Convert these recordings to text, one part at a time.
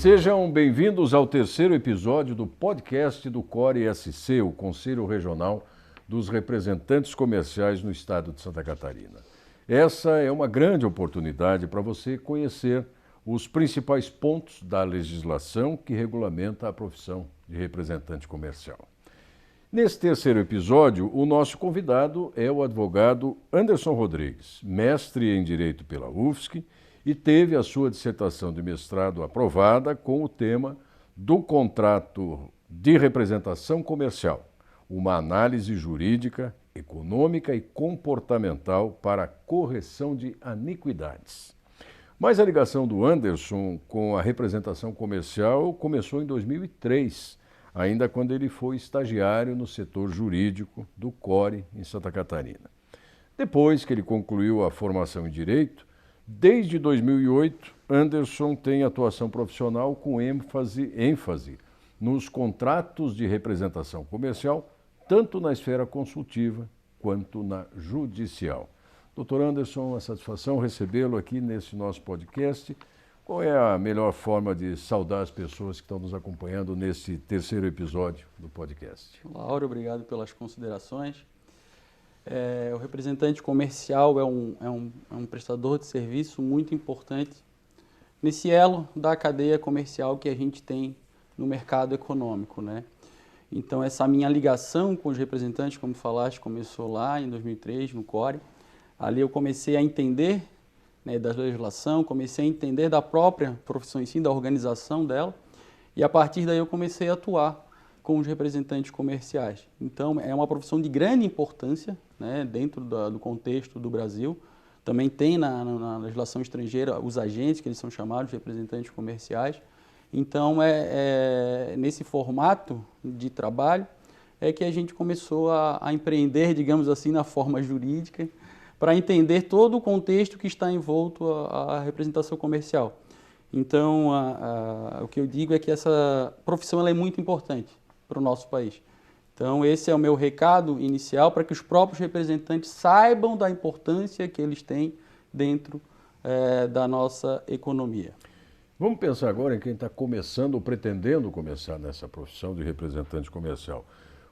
Sejam bem-vindos ao terceiro episódio do podcast do CORE-SC, o Conselho Regional dos Representantes Comerciais no Estado de Santa Catarina. Essa é uma grande oportunidade para você conhecer os principais pontos da legislação que regulamenta a profissão de representante comercial. Nesse terceiro episódio, o nosso convidado é o advogado Anderson Rodrigues, mestre em Direito pela UFSC, e teve a sua dissertação de mestrado aprovada com o tema do contrato de representação comercial, uma análise jurídica, econômica e comportamental para a correção de iniquidades. Mas a ligação do Anderson com a representação comercial começou em 2003, ainda quando ele foi estagiário no setor jurídico do CORE em Santa Catarina. Depois que ele concluiu a formação em Direito, desde 2008, Anderson tem atuação profissional com ênfase nos contratos de representação comercial, tanto na esfera consultiva quanto na judicial. Doutor Anderson, uma satisfação recebê-lo aqui nesse nosso podcast. Qual é a melhor forma de saudar as pessoas que estão nos acompanhando nesse terceiro episódio do podcast? Laura, obrigado pelas considerações. O representante comercial é um prestador de serviço muito importante nesse elo da cadeia comercial que a gente tem no mercado econômico, né? Então, essa minha ligação com os representantes, como falaste, começou lá em 2003, no CORE. Ali eu comecei a entender, né, da legislação, comecei a entender da própria profissão em si, da organização dela, e a partir daí eu comecei a atuar com os representantes comerciais. Então, é uma profissão de grande importância, né, dentro do contexto do Brasil. Também tem na legislação estrangeira os agentes, que eles são chamados de representantes comerciais. Então, nesse formato de trabalho é que a gente começou a empreender, digamos assim, na forma jurídica, para entender todo o contexto que está envolto à representação comercial. Então, o que eu digo é que essa profissão ela é muito importante para o nosso país. Então, esse é o meu recado inicial para que os próprios representantes saibam da importância que eles têm dentro da nossa economia. Vamos pensar agora em quem está começando ou pretendendo começar nessa profissão de representante comercial.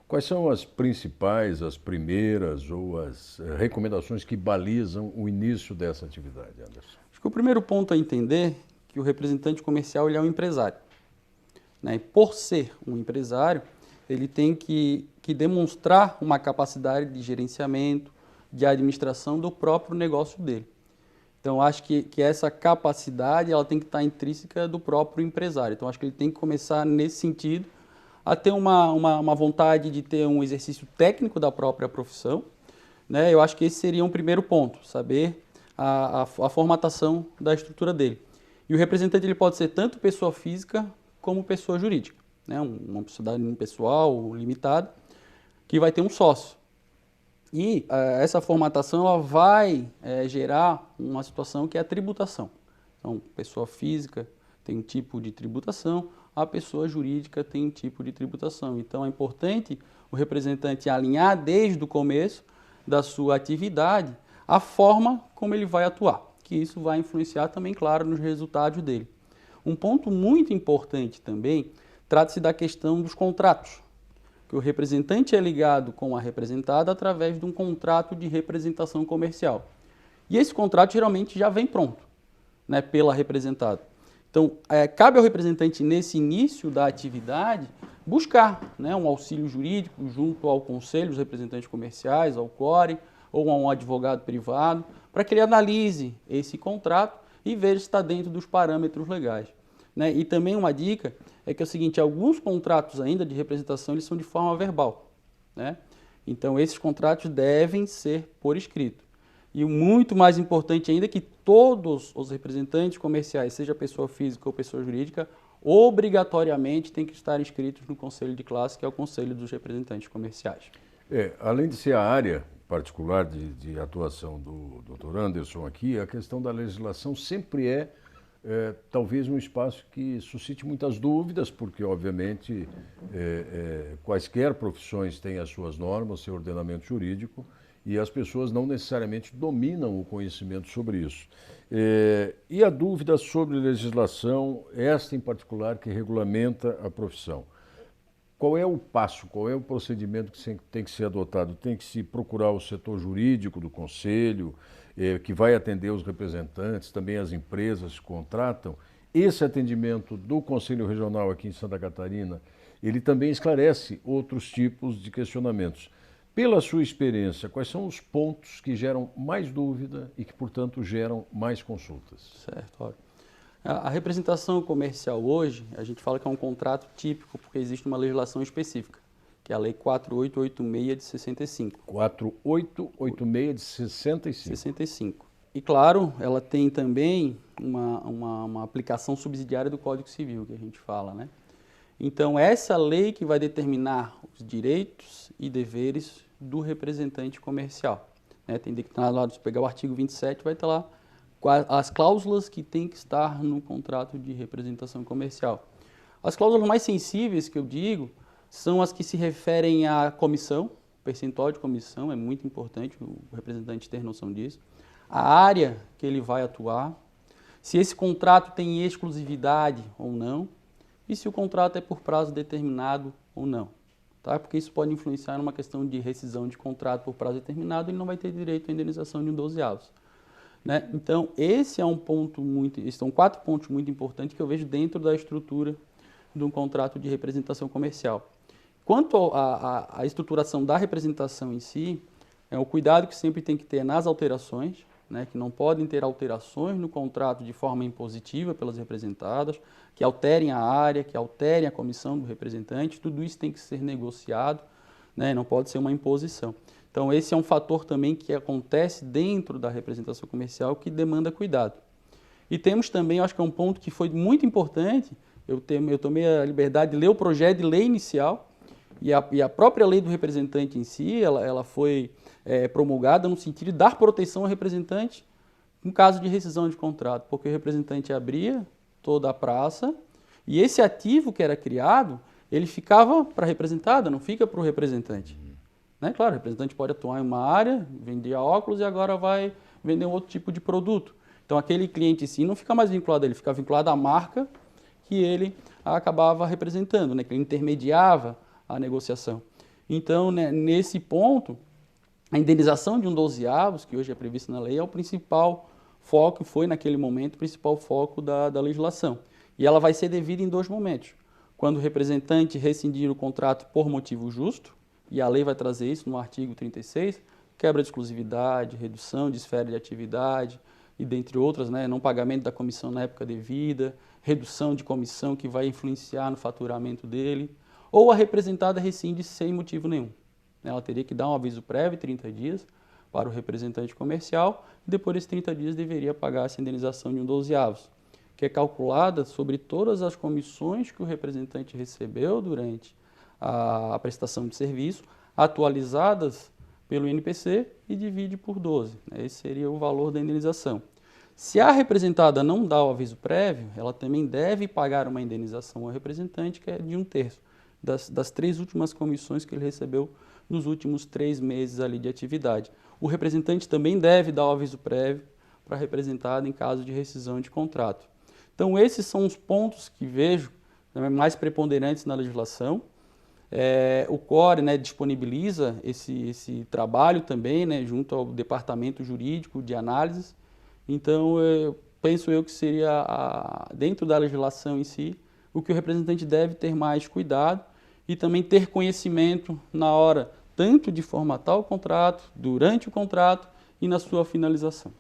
Quais são as principais, as primeiras ou as recomendações que balizam o início dessa atividade, Anderson? Acho que o primeiro ponto a entender é que o representante comercial ele é um empresário, né? E por ser um empresário, ele tem que demonstrar uma capacidade de gerenciamento, de administração do próprio negócio dele. Então, acho que essa capacidade ela tem que estar intrínseca do próprio empresário. Então, acho que ele tem que começar nesse sentido a ter uma vontade de ter um exercício técnico da própria profissão, né? Eu acho que esse seria um primeiro ponto, saber a formatação da estrutura dele. E o representante ele pode ser tanto pessoa física como pessoa jurídica, né? Uma sociedade pessoal limitada que vai ter um sócio. E essa formatação ela vai gerar uma situação que é a tributação. Então, pessoa física tem um tipo de tributação, a pessoa jurídica tem um tipo de tributação. Então, é importante o representante alinhar desde o começo da sua atividade a forma como ele vai atuar, que isso vai influenciar também, claro, nos resultados dele. Um ponto muito importante também trata-se da questão dos contratos, que o representante é ligado com a representada através de um contrato de representação comercial. E esse contrato geralmente já vem pronto, né, pela representada. Então, cabe ao representante, nesse início da atividade, buscar, né, um auxílio jurídico junto ao Conselho dos Representantes Comerciais, ao CORE, ou a um advogado privado, para que ele analise esse contrato e veja se está dentro dos parâmetros legais, né? E também uma dica é que é o seguinte, alguns contratos ainda de representação eles são de forma verbal, né? Então, esses contratos devem ser por escrito. E o muito mais importante ainda é que todos os representantes comerciais, seja pessoa física ou pessoa jurídica, obrigatoriamente têm que estar inscritos no Conselho de Classe, que é o Conselho dos Representantes Comerciais. Além de ser a área particular de atuação do Dr. Anderson aqui, a questão da legislação sempre talvez um espaço que suscite muitas dúvidas, porque, obviamente, quaisquer profissões têm as suas normas, seu ordenamento jurídico, e as pessoas não necessariamente dominam o conhecimento sobre isso. E a dúvida sobre legislação, esta em particular que regulamenta a profissão. Qual é o passo, qual é o procedimento que tem que ser adotado? Tem que se procurar o setor jurídico do Conselho, que vai atender os representantes, também as empresas que contratam. Esse atendimento do Conselho Regional aqui em Santa Catarina, ele também esclarece outros tipos de questionamentos. Pela sua experiência, quais são os pontos que geram mais dúvida e que, portanto, geram mais consultas? Certo, olha. A representação comercial hoje, a gente fala que é um contrato típico porque existe uma legislação específica, que é a Lei 4886 de 65. 4886 de 65. 65. E, claro, ela tem também uma aplicação subsidiária do Código Civil, que a gente fala, né? Então, essa lei que vai determinar os direitos e deveres do representante comercial, né? Tem declinado lá, se pegar o artigo 27, vai estar lá as cláusulas que tem que estar no contrato de representação comercial. As cláusulas mais sensíveis que eu digo são as que se referem à comissão, percentual de comissão, é muito importante o representante ter noção disso, a área que ele vai atuar, se esse contrato tem exclusividade ou não, e se o contrato é por prazo determinado ou não. Tá? Porque isso pode influenciar numa questão de rescisão de contrato por prazo determinado e ele não vai ter direito à indenização de um 12avos. Né? Então, esses são 4 pontos muito importantes que eu vejo dentro da estrutura de um contrato de representação comercial. Quanto à estruturação da representação em si, é o cuidado que sempre tem que ter nas alterações, né, que não podem ter alterações no contrato de forma impositiva pelas representadas, que alterem a área, que alterem a comissão do representante, tudo isso tem que ser negociado, né, não pode ser uma imposição. Então, esse é um fator também que acontece dentro da representação comercial que demanda cuidado. E temos também, acho que é um ponto que foi muito importante, eu tomei a liberdade de ler o projeto de lei inicial e a própria lei do representante em si, ela foi promulgada no sentido de dar proteção ao representante em caso de rescisão de contrato, porque o representante abria toda a praça e esse ativo que era criado, ele ficava para a representada, não fica para o representante. Né? Claro, o representante pode atuar em uma área, vendia óculos e agora vai vender um outro tipo de produto. Então, aquele cliente em si não fica mais vinculado a ele, fica vinculado à marca que ele acabava representando, né? Que ele intermediava a negociação. Então, né, nesse ponto, a indenização de um 12avos, que hoje é prevista na lei, é o principal foco, foi naquele momento o principal foco da legislação. E ela vai ser devida em 2 momentos. Quando o representante rescindir o contrato por motivo justo, e a lei vai trazer isso no artigo 36, quebra de exclusividade, redução de esfera de atividade, e dentre outras, né, não pagamento da comissão na época devida, redução de comissão que vai influenciar no faturamento dele, ou a representada rescinde sem motivo nenhum. Ela teria que dar um aviso prévio, 30 dias, para o representante comercial, e depois desses 30 dias deveria pagar essa indenização de um 12avos, que é calculada sobre todas as comissões que o representante recebeu durante a prestação de serviço, atualizadas pelo INPC e divide por 12. Esse seria o valor da indenização. Se a representada não dá o aviso prévio, ela também deve pagar uma indenização ao representante, que é de 1/3 das 3 últimas comissões que ele recebeu nos últimos 3 meses ali de atividade. O representante também deve dar o aviso prévio para a representada em caso de rescisão de contrato. Então, esses são os pontos que vejo mais preponderantes na legislação. O CORE, né, disponibiliza esse trabalho também, né, junto ao departamento jurídico de análises. Então, penso eu que seria, dentro da legislação em si, o que o representante deve ter mais cuidado e também ter conhecimento na hora, tanto de formatar o contrato, durante o contrato e na sua finalização.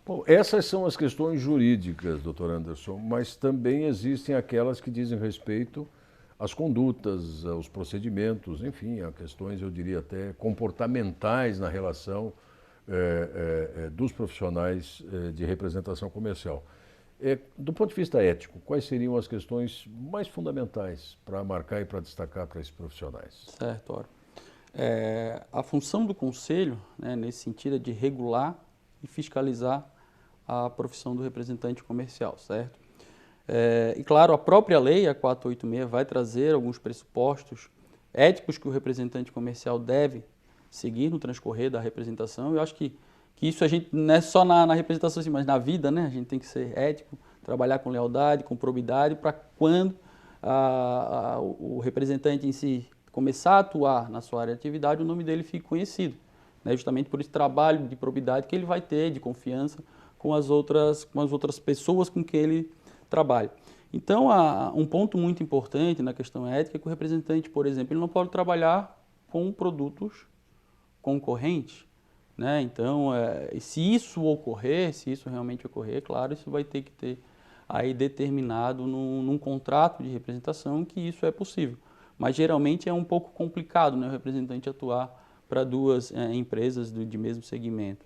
Bom, essas são as questões jurídicas, doutor Anderson, mas também existem aquelas que dizem respeito às condutas, aos procedimentos, enfim, a questões, eu diria até, comportamentais na relação dos profissionais de representação comercial. Do ponto de vista ético, quais seriam as questões mais fundamentais para marcar e para destacar para esses profissionais? Certo, Ora. A função do Conselho, né, nesse sentido, é de regular e fiscalizar a profissão do representante comercial, certo? E claro, a própria lei, a 486, vai trazer alguns pressupostos éticos que o representante comercial deve seguir no transcorrer da representação. Eu acho que isso a gente não é só na representação, assim, mas na vida, né? A gente tem que ser ético, trabalhar com lealdade, com probidade, para quando o representante em si começar a atuar na sua área de atividade, o nome dele fique conhecido, né? Justamente por esse trabalho de probidade que ele vai ter, de confiança com as outras pessoas com quem ele trabalha. Então, um ponto muito importante na questão ética é que o representante, por exemplo, ele não pode trabalhar com produtos concorrentes, né? Então, se isso realmente ocorrer, claro, isso vai ter que ter aí determinado num contrato de representação que isso é possível. Mas geralmente é um pouco complicado, né, o representante atuar para duas empresas de mesmo segmento.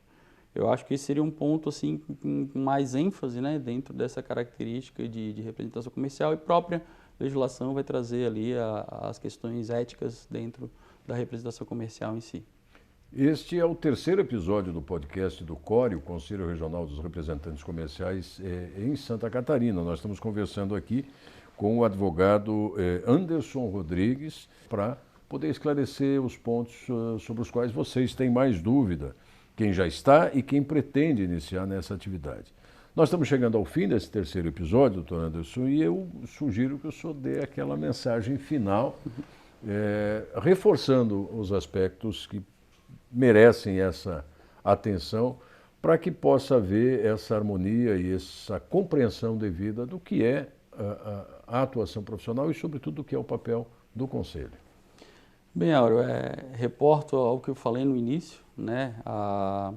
Eu acho que esse seria um ponto assim, com mais ênfase, né, dentro dessa característica de representação comercial, e própria legislação vai trazer ali as questões éticas dentro da representação comercial em si. Este é o terceiro episódio do podcast do CORE, o Conselho Regional dos Representantes Comerciais, em Santa Catarina. Nós estamos conversando aqui com o advogado Anderson Rodrigues para poder esclarecer os pontos sobre os quais vocês têm mais dúvida, quem já está e quem pretende iniciar nessa atividade. Nós estamos chegando ao fim desse terceiro episódio, doutor Anderson, e eu sugiro que o senhor dê aquela mensagem final, reforçando os aspectos que merecem essa atenção para que possa haver essa harmonia e essa compreensão devida do que é a atuação profissional e, sobretudo, do que é o papel do Conselho. Bem, Áureo, reporto ao que eu falei no início, né, a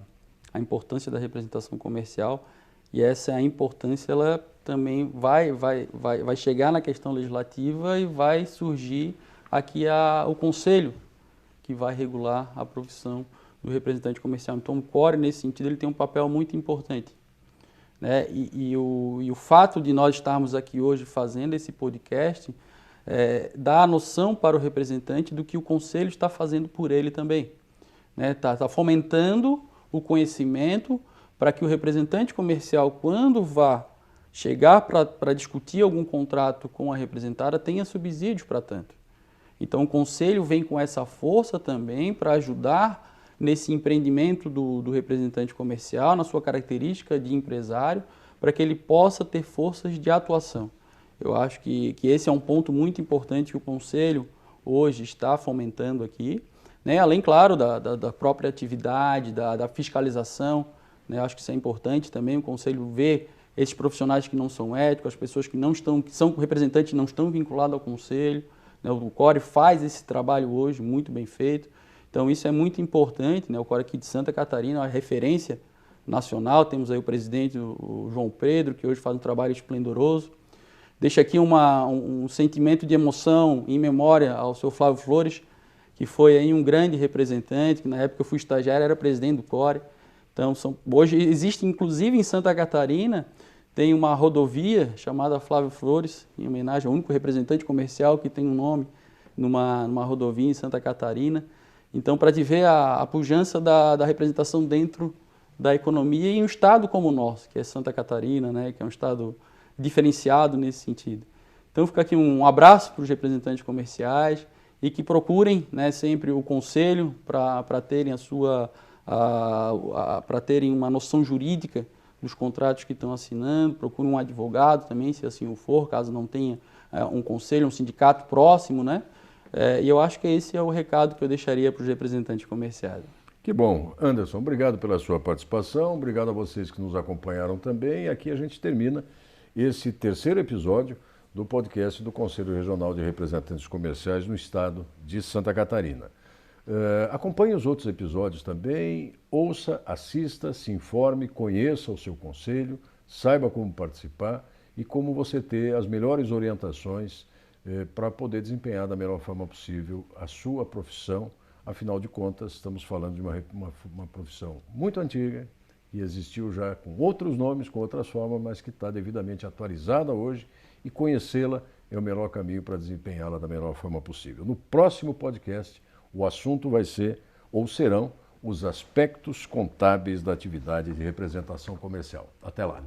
importância da representação comercial, e essa importância ela também vai chegar na questão legislativa e vai surgir aqui o Conselho, que vai regular a profissão do representante comercial. Então, o CORE, nesse sentido, ele tem um papel muito importante, né? E o fato de nós estarmos aqui hoje fazendo esse podcast dá a noção para o representante do que o Conselho está fazendo por ele também, né? Tá fomentando o conhecimento para que o representante comercial, quando vá chegar para discutir algum contrato com a representada, tenha subsídios para tanto. Então, o Conselho vem com essa força também para ajudar nesse empreendimento do representante comercial, na sua característica de empresário, para que ele possa ter forças de atuação. Eu acho que esse é um ponto muito importante que o Conselho hoje está fomentando aqui, né? Além, claro, da própria atividade, da fiscalização, né? Acho que isso é importante também, o Conselho vê esses profissionais que não são éticos, as pessoas que são representantes e não estão vinculados ao Conselho. O CORE faz esse trabalho hoje muito bem feito, então isso é muito importante, né? O CORE aqui de Santa Catarina é uma referência nacional, temos aí o presidente, o João Pedro, que hoje faz um trabalho esplendoroso. Deixo aqui um sentimento de emoção em memória ao seu Flávio Flores, que foi aí um grande representante, que na época eu fui estagiário, era presidente do CORE. Então, hoje existe, inclusive em Santa Catarina, tem uma rodovia chamada Flávio Flores, em homenagem ao único representante comercial que tem um nome numa rodovia em Santa Catarina. Então, para te ver a pujança da representação dentro da economia em um estado como o nosso, que é Santa Catarina, né, que é um estado diferenciado nesse sentido. Então, fica aqui um abraço para os representantes comerciais e que procurem, né, sempre o Conselho para terem para terem uma noção jurídica dos contratos que estão assinando, procure um advogado também, se assim o for, caso não tenha um conselho, um sindicato próximo, né? E eu acho que esse é o recado que eu deixaria para os representantes comerciais. Que bom. Anderson, obrigado pela sua participação, obrigado a vocês que nos acompanharam também. E aqui a gente termina esse terceiro episódio do podcast do Conselho Regional de Representantes Comerciais no estado de Santa Catarina. Acompanhe os outros episódios também, ouça, assista, se informe, conheça o seu conselho, saiba como participar e como você ter as melhores orientações para poder desempenhar da melhor forma possível a sua profissão. Afinal de contas, estamos falando de uma profissão muito antiga, que existiu já com outros nomes, com outras formas, mas que está devidamente atualizada hoje, e conhecê-la é o melhor caminho para desempenhá-la da melhor forma possível. No próximo podcast, o assunto vai ser, ou serão, os aspectos contábeis da atividade de representação comercial. Até lá!